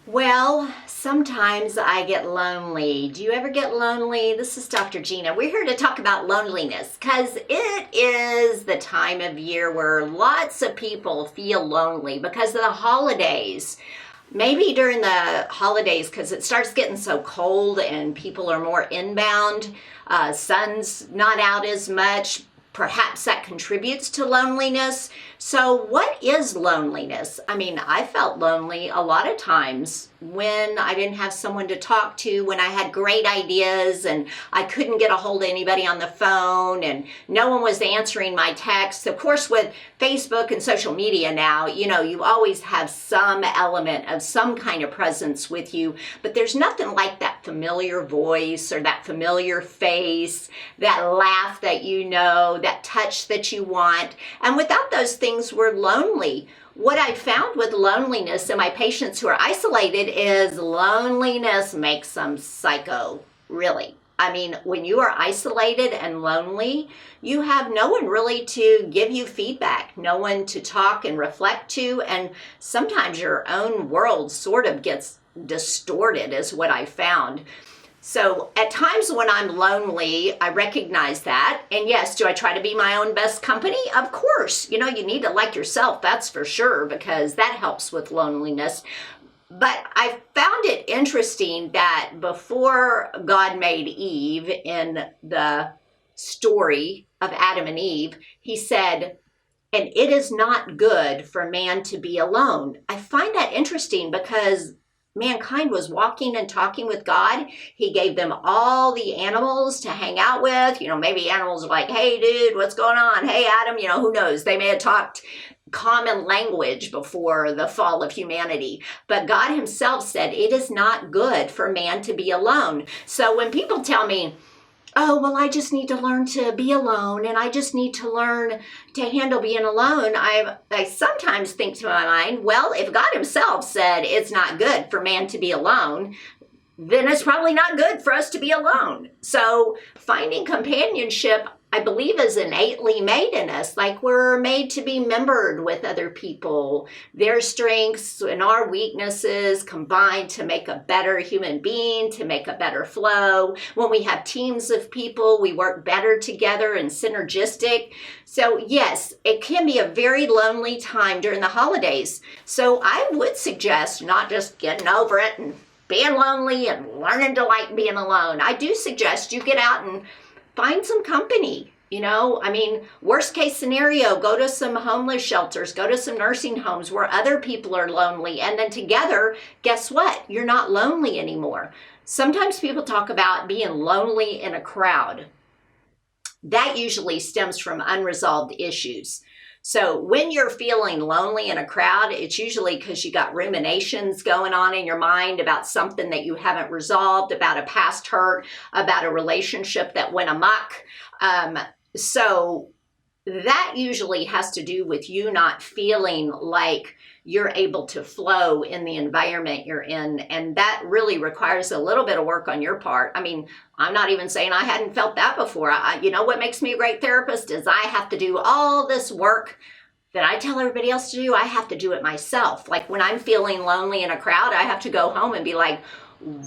Well, sometimes I get lonely. Do you ever get lonely? This is Dr. Gina. We're here to talk about loneliness because it is the time of year where lots of people feel lonely because of the holidays. Maybe during the holidays because it starts getting so cold and people are more inbound. Sun's not out as much. Perhaps that contributes to loneliness. So what is loneliness? I mean, I felt lonely a lot of times when I didn't have someone to talk to, when I had great ideas and I couldn't get a hold of anybody on the phone and no one was answering my texts. Of course, with Facebook and social media now, you always have some element of some kind of presence with you, but there's nothing like that familiar voice or that familiar face, that laugh that that touch that you want. And without those things, we're lonely. What I found with loneliness in my patients who are isolated is loneliness makes them psycho, really. I mean, when you are isolated and lonely, you have no one really to give you feedback, no one to talk and reflect to, and sometimes your own world sort of gets distorted is what I found. So at times when I'm lonely, I recognize that. And yes, do I try to be my own best company? Of course. You need to like yourself, that's for sure, because that helps with loneliness. But I found it interesting that before God made Eve in the story of Adam and Eve, he said, and it is not good for man to be alone. I find that interesting because mankind was walking and talking with God. He gave them all the animals to hang out with. Maybe animals are like, hey, dude, what's going on? Hey, Adam, who knows? They may have talked common language before the fall of humanity. But God himself said it is not good for man to be alone. So when people tell me, oh, well, I just need to learn to be alone and I just need to learn to handle being alone, I sometimes think to my mind, well, if God himself said it's not good for man to be alone, then it's probably not good for us to be alone. So finding companionship, I believe, is innately made in us. Like we're made to be membered with other people. Their strengths and our weaknesses combine to make a better human being, to make a better flow. When we have teams of people, we work better together and synergistic. So yes, it can be a very lonely time during the holidays. So I would suggest not just getting over it and being lonely and learning to like being alone. I do suggest you get out and find some company. Worst case scenario, go to some homeless shelters, go to some nursing homes where other people are lonely. And then together, guess what? You're not lonely anymore. Sometimes people talk about being lonely in a crowd. That usually stems from unresolved issues. So when you're feeling lonely in a crowd, it's usually because you got ruminations going on in your mind about something that you haven't resolved, about a past hurt, about a relationship that went amok. So that usually has to do with you not feeling like you're able to flow in the environment you're in. And that really requires a little bit of work on your part. I'm not even saying I hadn't felt that before. What makes me a great therapist is I have to do all this work that I tell everybody else to do. I have to do it myself. Like when I'm feeling lonely in a crowd, I have to go home and be like,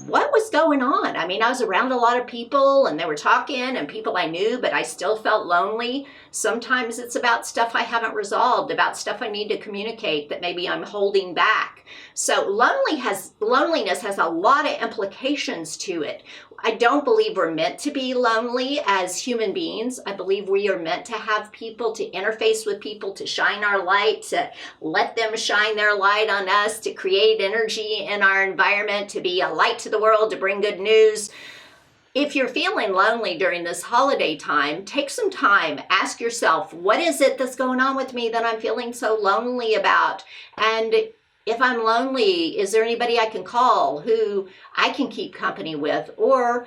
what was going on? I was around a lot of people and they were talking and people I knew, but I still felt lonely. Sometimes it's about stuff I haven't resolved, about stuff I need to communicate that maybe I'm holding back. So loneliness has a lot of implications to it. I don't believe we're meant to be lonely as human beings. I believe we are meant to have people, to interface with people, to shine our light, to let them shine their light on us, to create energy in our environment, to be a light to the world, to bring good news. If you're feeling lonely during this holiday time, take some time, ask yourself, what is it that's going on with me that I'm feeling so lonely about? And if I'm lonely, is there anybody I can call who I can keep company with? Or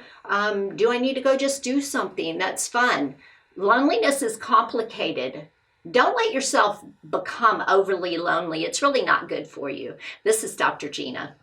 do I need to go just do something that's fun? Loneliness is complicated. Don't let yourself become overly lonely. It's really not good for you. This is Dr. Gina.